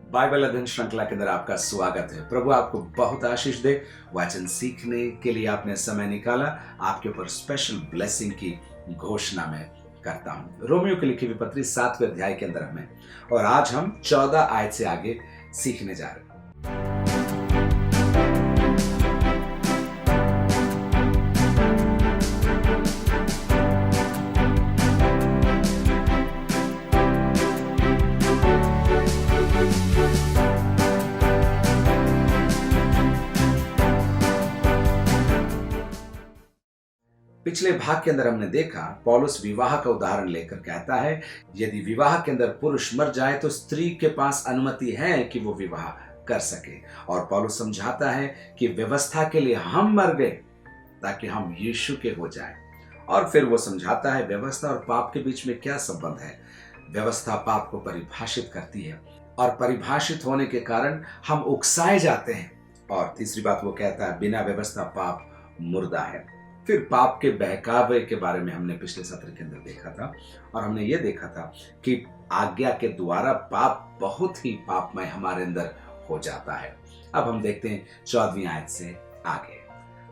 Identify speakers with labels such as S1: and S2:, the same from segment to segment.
S1: Bible अध्ययन श्रृंखला के अंदर आपका स्वागत है। प्रभु आपको बहुत आशीष दे। वचन सीखने के लिए आपने समय निकाला, आपके ऊपर स्पेशल ब्लेसिंग की घोषणा मैं करता हूं। रोमियो की लिखी हुई पत्री 7वें अध्याय के अंदर हमें, और आज हम 14 आयत से आगे सीखने जा रहे हैं। पिछले भाग के अंदर हमने देखा पौलुस विवाह का उदाहरण लेकर कहता है, यदि विवाह के अंदर पुरुष मर जाए तो स्त्री के पास अनुमति है कि वो विवाह कर सके। और पौलुस समझाता है कि व्यवस्था के लिए हम मर गए ताकि हम यीशु के हो जाएं। और फिर वो समझाता है व्यवस्था और पाप के बीच में क्या संबंध है। व्यवस्था पाप को परिभाषित करती है और परिभाषित होने के कारण हम उकसाए जाते हैं। और तीसरी बात वो कहता है, बिना व्यवस्था पाप मुर्दा है। फिर पाप के बहकावे के बारे में हमने पिछले सत्र के अंदर देखा था, और हमने ये देखा था कि आज्ञा के द्वारा पाप बहुत ही पापमय हमारे अंदर हो जाता है। अब हम देखते हैं 14वीं आयत से आगे।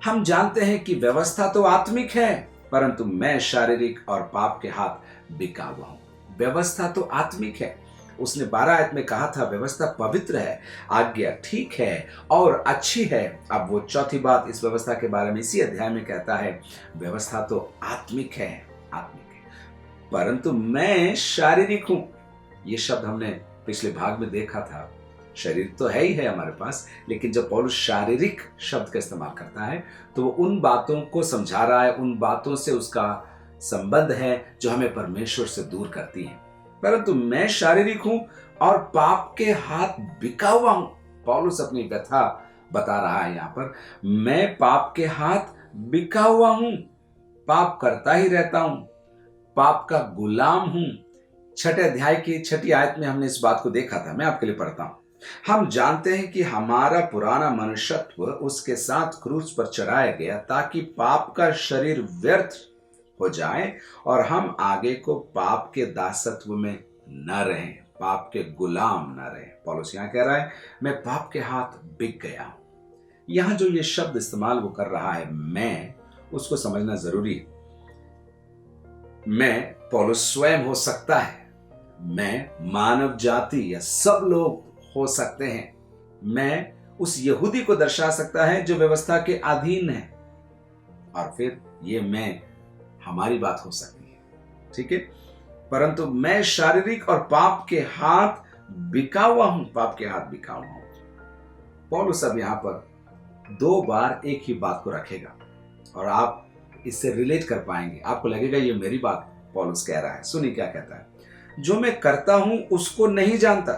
S1: हम जानते हैं कि व्यवस्था तो आत्मिक है, परंतु मैं शारीरिक और पाप के हाथ बिका हुआ हूं। व्यवस्था तो आत्मिक है। उसने 12 आयत में कहा था व्यवस्था पवित्र है, आज्ञा ठीक है और अच्छी है। अब वो चौथी बात इस व्यवस्था के बारे में इसी अध्याय में कहता है, व्यवस्था तो आत्मिक है, परंतु मैं शारीरिक हूं। ये शब्द हमने पिछले भाग में देखा था। शरीर तो है ही है हमारे पास, लेकिन जब पौलुस शारीरिक शब्द का इस्तेमाल करता है तो वो उन बातों को समझा रहा है, उन बातों से उसका संबंध है जो हमें परमेश्वर से दूर करती हैं। परंतु मैं शारीरिक हूं और पाप के हाथ बिका हुआ हूं। पौलुस अपनी व्यथा बता रहा है यहां पर, मैं पाप के हाथ बिका हुआ हूं, पाप करता ही रहता हूं, पाप का गुलाम हूं। 6 अध्याय की 6 आयत में हमने इस बात को देखा था। मैं आपके लिए पढ़ता हूं। हम जानते हैं कि हमारा पुराना मनुष्यत्व उसके साथ क्रूस पर चढ़ाया गया ताकि पाप का शरीर व्यर्थ हो जाए और हम आगे को पाप के दासत्व में न रहें, पाप के गुलाम न रहें। पौलुस यहां कह रहा है, मैं पाप के हाथ बिक गया हूं। यहां जो ये शब्द इस्तेमाल वो कर रहा है, मैं, उसको समझना जरूरी है। मैं पौलुस स्वयं हो सकता है, मैं मानव जाति या सब लोग हो सकते हैं, मैं उस यहूदी को दर्शा सकता है जो व्यवस्था के अधीन है, और फिर ये मैं हमारी बात हो सकती है, ठीक है। परंतु मैं शारीरिक और पाप के हाथ बिका हुआ हूं, पाप के हाथ बिका हुआ हूं। पौलुस अब यहां पर 2 बार एक ही बात को रखेगा और आप इससे रिलेट कर पाएंगे। आपको लगेगा ये मेरी बात पौलुस कह रहा है। सुनिए क्या कहता है, जो मैं करता हूं उसको नहीं जानता,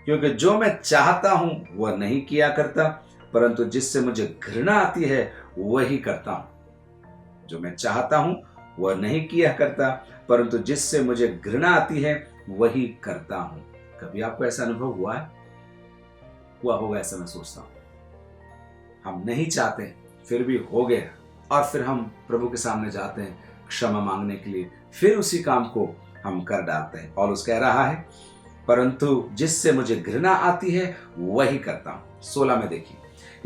S1: क्योंकि जो मैं चाहता हूं वह नहीं किया करता, परंतु जिससे मुझे घृणा आती है वही करता हूं। जो मैं चाहता हूं वह नहीं किया करता, परंतु जिससे मुझे घृणा आती है वही करता हूं। कभी आपको ऐसा अनुभव हुआ है? हुआ होगा ऐसा मैं सोचता हूं। हम नहीं चाहते फिर भी हो गया, और फिर हम प्रभु के सामने जाते हैं क्षमा मांगने के लिए, फिर उसी काम को हम कर डालते हैं। पौलुस कह रहा है, परंतु जिससे मुझे घृणा आती है वही करता हूं। 16 में देखिए,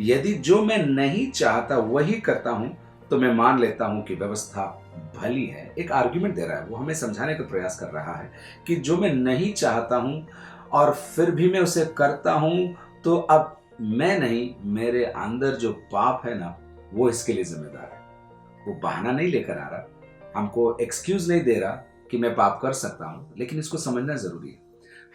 S1: यदि जो मैं नहीं चाहता वही करता हूं तो मैं मान लेता हूं कि व्यवस्था भली है। एक आर्गुमेंट दे रहा है, वो हमें समझाने का प्रयास कर रहा है कि जो मैं नहीं चाहता हूं और फिर भी मैं उसे करता हूं, तो अब मैं नहीं, मेरे अंदर जो पाप है ना, वो इसके लिए जिम्मेदार है। वो बहाना नहीं लेकर आ रहा, हमको एक्सक्यूज नहीं दे रहा कि मैं पाप कर सकता हूं, लेकिन इसको समझना जरूरी है।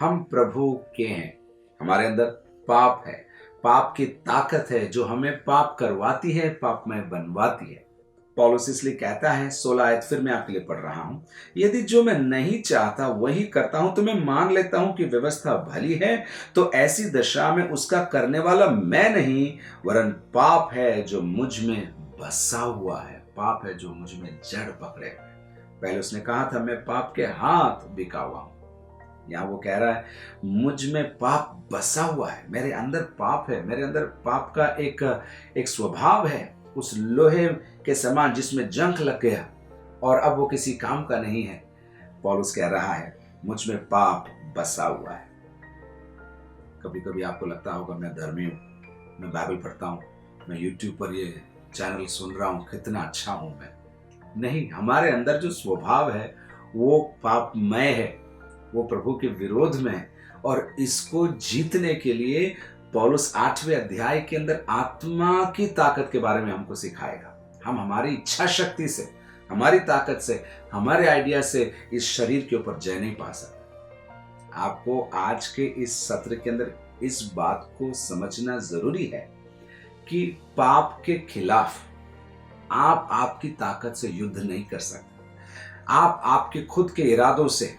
S1: हम प्रभु के हैं, हमारे अंदर पाप है, पाप की ताकत है जो हमें पाप करवाती है, पाप में बनवाती है। पौलुस इसलिए कहता है, 16 आयत फिर मैं आपके लिए पढ़ रहा हूं, यदि जो मैं नहीं चाहता वही करता हूं तो मैं मान लेता हूं कि व्यवस्था भली है, तो ऐसी दशा में उसका करने वाला मैं नहीं वरन पाप है जो मुझ में बसा हुआ है, पाप है जो मुझ में जड़ पकड़े हुए। पहले उसने कहा था मैं पाप के हाथ बिका हुआ हूं, यहां वो कह रहा है मुझ में पाप बसा हुआ है, मेरे अंदर पाप है, मेरे अंदर पाप का एक स्वभाव है, उस लोहे के समान जिसमें जंग लग गया और अब वो किसी काम का नहीं है। पौलुस कह रहा है मुझ में पाप बसा हुआ है। कभी कभी आपको लगता होगा मैं धर्मी हूँ, मैं बाइबल पढ़ता हूँ, मैं यूट्यूब पर ये चैनल सुन रहा हूँ, कितना अच्छा हूँ मैं। नहीं, हमारे अंदर जो स्वभाव है वो पापमय है, वो प्रभु के विरोध में है। और इसको जीतने के लिए पौलुस 8वें अध्याय के अंदर आत्मा की ताकत के बारे में हमको सिखाएगा। हम हमारी इच्छा शक्ति से, हमारी ताकत से, हमारे आइडिया से इस शरीर के ऊपर जय नहीं पा सकते। आपको आज के इस सत्र के अंदर इस बात को समझना जरूरी है कि पाप के खिलाफ आप आपकी ताकत से युद्ध नहीं कर सकते। आप आपके खुद के इरादों से,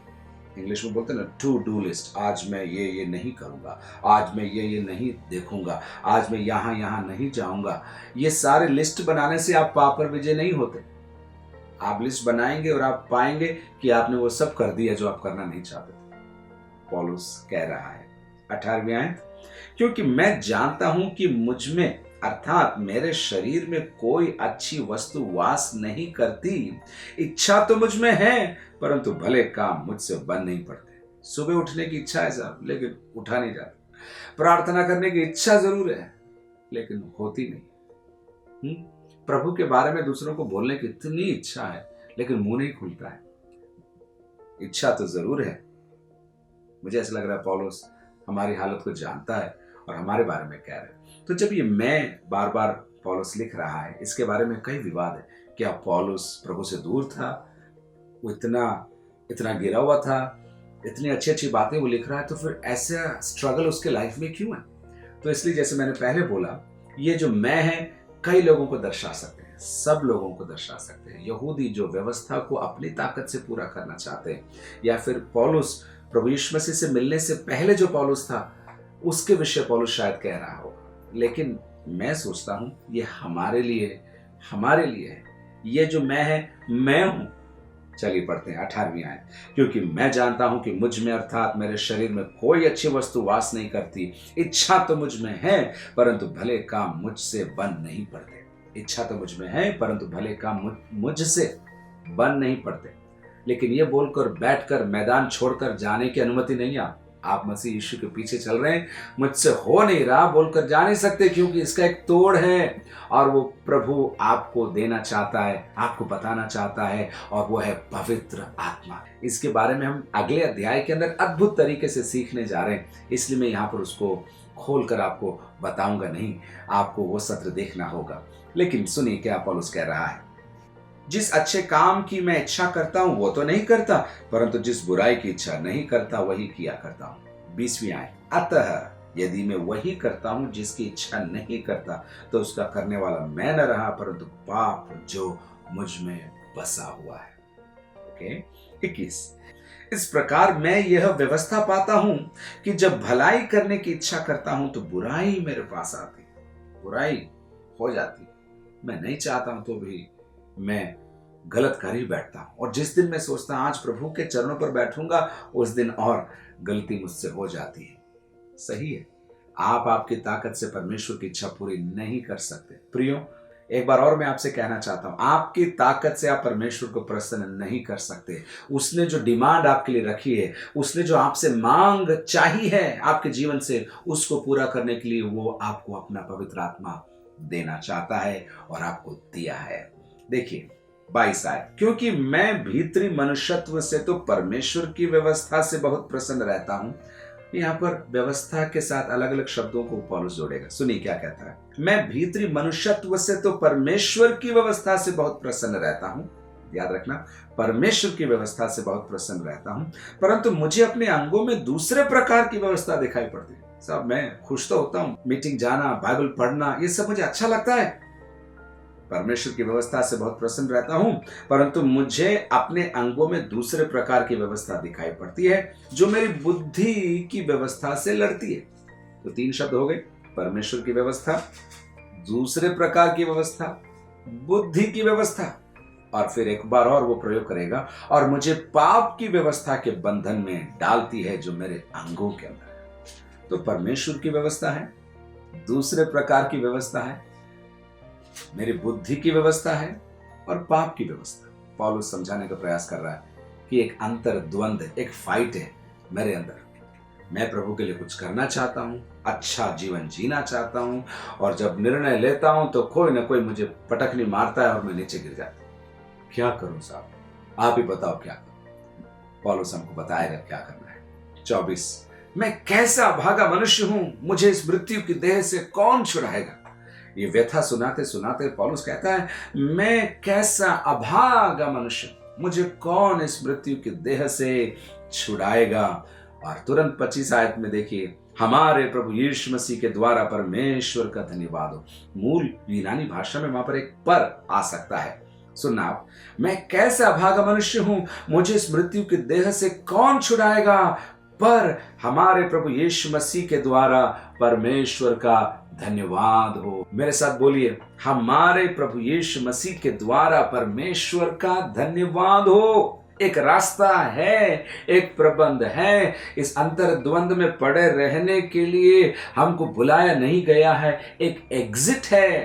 S1: इंग्लिश में बोलते हैं ना टू डू लिस्ट, आज मैं ये नहीं करूंगा, आज मैं ये नहीं देखूंगा, आज मैं यहाँ नहीं जाऊंगा, ये सारे लिस्ट बनाने से आप पाप पर विजय नहीं होते। आप लिस्ट बनाएंगे और आप पाएंगे कि आपने वो सब कर दिया जो आप करना नहीं चाहते थे। पौलुस कह रहा है 18वीं आयत, क्योंकि मैं जानता हूं कि मुझ में अर्थात मेरे शरीर में कोई अच्छी वस्तु वास नहीं करती। इच्छा तो मुझ में है, परंतु भले काम मुझसे बन नहीं पड़ते। सुबह उठने की इच्छा है साहब, लेकिन उठा नहीं जाता। प्रार्थना करने की इच्छा जरूर है, लेकिन होती नहीं। प्रभु के बारे में दूसरों को बोलने की इतनी इच्छा है, लेकिन मुंह नहीं खुलता है। इच्छा तो जरूर है। मुझे ऐसा लग रहा है पौलुस हमारी हालत को जानता है और हमारे बारे में कह रहा है। तो जब ये मैं बार बार पौलुस लिख रहा है, इसके बारे में कई विवाद है। क्या पौलुस प्रभु से दूर था? वो इतना गिरा हुआ था? इतनी अच्छी अच्छी बातें वो लिख रहा है, तो फिर ऐसा स्ट्रगल उसके लाइफ में क्यों है? तो इसलिए जैसे मैंने पहले बोला, ये जो मैं है कई लोगों को दर्शा सकते हैं, सब लोगों को दर्शा सकते हैं। यहूदी जो व्यवस्था को अपनी ताकत से पूरा करना चाहते हैं, या फिर पौलुस प्रभु यीशु मसीह से मिलने से पहले जो पौलुस था उसके विषय पौलुस शायद कह रहा होगा। लेकिन मैं सोचता हूं ये हमारे लिए है। ये जो मैं है, मैं हूं। चलिए पढ़ते हैं 18वीं आयत, क्योंकि मैं जानता हूं कि मुझ में अर्थात मेरे शरीर में कोई अच्छी वस्तु वास नहीं करती। इच्छा तो मुझ में है, परंतु भले काम मुझसे बन नहीं पड़ते। इच्छा तो मुझ में है, परंतु भले काम मुझसे बन नहीं पड़ते। लेकिन ये बोलकर बैठकर मैदान छोड़कर जाने की अनुमति नहीं। आप मसीह यीशु के पीछे चल रहे हैं, मुझसे हो नहीं रहा बोलकर जा नहीं सकते, क्योंकि इसका एक तोड़ है और वो प्रभु आपको देना चाहता है, आपको बताना चाहता है, और वो है पवित्र आत्मा। इसके बारे में हम अगले अध्याय के अंदर अद्भुत तरीके से सीखने जा रहे हैं, इसलिए मैं यहाँ पर उसको खोलकर आपको बताऊंगा नहीं, आपको वो सत्र देखना होगा। लेकिन सुनिए क्या पौलुस कह रहा है, जिस अच्छे काम की मैं इच्छा करता हूं वो तो नहीं करता, परंतु जिस बुराई की इच्छा नहीं करता वही किया करता हूं। 20वीं आयत, अतः यदि मैं वही करता हूं जिसकी इच्छा नहीं करता, तो उसका करने वाला मैं न रहा, परंतु पाप जो मुझ में बसा हुआ है। ओके 21, इस प्रकार मैं यह व्यवस्था पाता हूं कि जब भलाई करने की इच्छा करता हूं तो बुराई मेरे पास आती, बुराई हो जाती। मैं नहीं चाहता हूं तो भी मैं गलत कर ही बैठता हूं, और जिस दिन मैं सोचता हूं आज प्रभु के चरणों पर बैठूंगा, उस दिन और गलती मुझसे हो जाती है। सही है, आप आपकी ताकत से परमेश्वर की इच्छा पूरी नहीं कर सकते। प्रियो, एक बार और मैं आपसे कहना चाहता हूं, आपकी ताकत से आप परमेश्वर को प्रसन्न नहीं कर सकते। उसने जो डिमांड आपके लिए रखी है, उसने जो आपसे मांग चाहिए है आपके जीवन से, उसको पूरा करने के लिए वो आपको अपना पवित्र आत्मा देना चाहता है और आपको दिया है। देखिए 22 आयत, क्योंकि मैं भीतरी मनुष्यत्व से तो परमेश्वर की व्यवस्था से बहुत प्रसन्न रहता हूं। यहाँ पर व्यवस्था के साथ अलग अलग शब्दों को पौलुस जोड़ेगा। सुनिए क्या कहता है, मैं भीतरी मनुष्यत्व से तो परमेश्वर की व्यवस्था से बहुत प्रसन्न रहता हूं। याद रखना, परमेश्वर की व्यवस्था से बहुत प्रसन्न रहता हूं, परंतु मुझे अपने अंगों में दूसरे प्रकार की व्यवस्था दिखाई पड़ती है। सब मैं खुश तो होता हूं, मीटिंग जाना, बाइबल पढ़ना, ये सब मुझे अच्छा लगता है। परमेश्वर की व्यवस्था से बहुत प्रसन्न रहता हूं, परंतु मुझे अपने अंगों में दूसरे प्रकार की व्यवस्था दिखाई पड़ती है, जो मेरी बुद्धि की व्यवस्था से लड़ती है। तो 3 शब्द हो गए, परमेश्वर की व्यवस्था, दूसरे प्रकार की व्यवस्था, बुद्धि की व्यवस्था, और फिर एक बार और वो प्रयोग करेगा, और मुझे पाप की व्यवस्था के बंधन में डालती है जो मेरे अंगों के अंदर है। तो परमेश्वर की व्यवस्था है, दूसरे प्रकार की व्यवस्था है, मेरी बुद्धि की व्यवस्था है, और पाप की व्यवस्था। पौलुस समझाने का प्रयास कर रहा है कि एक अंतर द्वंद, एक फाइट है मेरे अंदर। मैं प्रभु के लिए कुछ करना चाहता हूँ, अच्छा जीवन जीना चाहता हूँ, और जब निर्णय लेता हूँ तो कोई ना कोई मुझे पटकनी मारता है और मैं नीचे गिर जाता हूँ। क्या करूँ साहब, आप ही बताओ क्या करूँ। पौलुस हमको बताएगा क्या करना है। 24, मैं कैसा अभागा मनुष्य हूँ, मुझे इस मृत्यु की देह से कौन छुड़ाएगा। ये व्यथा सुनाते सुनाते पौलुस कहता है, मैं कैसा अभागा मनुष्य, मुझे कौन इस मृत्यु की देह से छुड़ाएगा। और तुरंत 25 आयत में देखिए, हमारे प्रभु यीशु मसीह के द्वारा परमेश्वर का धन्यवाद हो। मूल यूनानी भाषा में वहां पर एक पर आ सकता है। सुनना आप, मैं कैसा अभागा मनुष्य हूं, मुझे इस मृत्यु की देह से कौन छुड़ाएगा, पर हमारे प्रभु यीशु मसीह के द्वारा परमेश्वर का धन्यवाद हो। मेरे साथ बोलिए, हमारे प्रभु यीशु मसीह के द्वारा परमेश्वर का धन्यवाद हो। एक रास्ता है, एक प्रबंध है। इस अंतर्द्वंद में पड़े रहने के लिए हमको बुलाया नहीं गया है। एक एग्जिट है,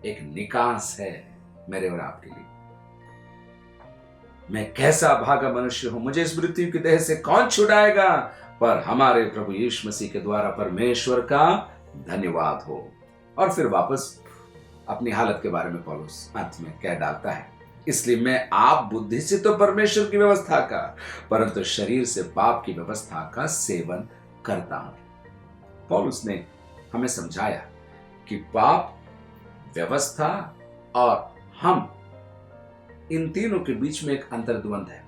S1: एक निकास है मेरे और आपके लिए। मैं कैसा अभागा मनुष्य हूं, मुझे इस मृत्यु की देह से कौन छुड़ाएगा, पर हमारे प्रभु यीशु मसीह के द्वारा परमेश्वर का धन्यवाद हो। और फिर वापस अपनी हालत के बारे में पौलुस अंत में कह डालता है, इसलिए मैं आप बुद्धि से तो परमेश्वर की व्यवस्था का, परंतु शरीर से पाप की व्यवस्था का सेवन करता हूं। पौलुस ने हमें समझाया कि पाप, व्यवस्था और हम, इन तीनों के बीच में एक अंतर्द्वंद है।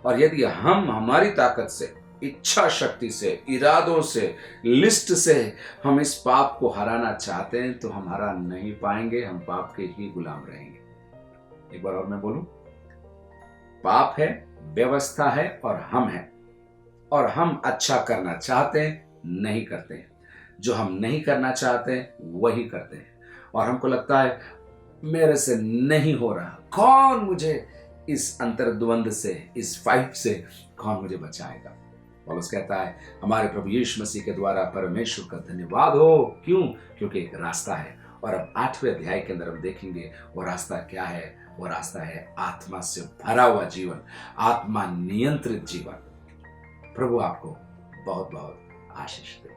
S1: और यदि हम हमारी ताकत से, इच्छा शक्ति से, इरादों से, लिस्ट से हम इस पाप को हराना चाहते हैं तो हम हरा नहीं पाएंगे, हम पाप के ही गुलाम रहेंगे। एक बार और मैं बोलूं, पाप है, व्यवस्था है और हम हैं, और हम अच्छा करना चाहते हैं, नहीं करते हैं। जो हम नहीं करना चाहते वही करते हैं, और हमको लगता है मेरे से नहीं हो रहा, कौन मुझे इस अंतर्द्वंद से, इस फाइट से कौन मुझे बचाएगा। पौलुस कहता है, हमारे प्रभु यीशु मसीह के द्वारा परमेश्वर का धन्यवाद हो। क्यों? क्योंकि एक रास्ता है। और अब 8वें अध्याय के अंदर हम देखेंगे वो रास्ता क्या है। वो रास्ता है आत्मा से भरा हुआ जीवन, आत्मा नियंत्रित जीवन। प्रभु आपको बहुत बहुत आशीष दे।